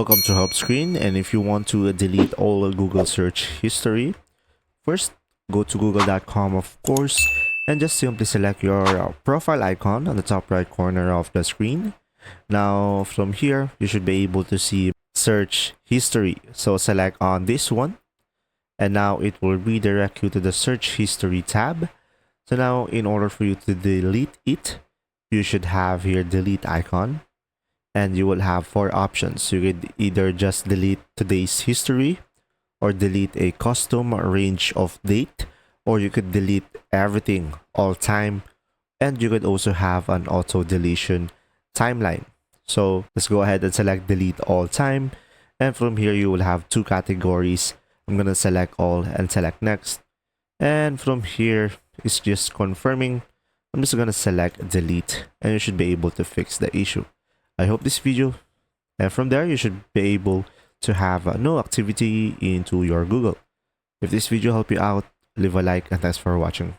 Welcome to help screen, and if you want to delete all Google search history, first go to google.com of course, and just simply select your profile icon on the top right corner of the screen. Now from here you should be able to see search history, so select on this one, and now it will redirect you to the search history tab. So now in order for you to delete it, you should have here delete icon, and you will have 4 options. You could either just delete today's history, or delete a custom range of date, or you could delete everything all time, and you could also have an auto deletion timeline. So let's go ahead and select delete all time, and from here you will have 2 categories. I'm gonna select all and select next, and from here it's just confirming. I'm just gonna select delete, and you should be able to fix the issue. I hope this video, and from there you should be able to have no activity into your Google. If this video helped you out, leave a like, and thanks for watching.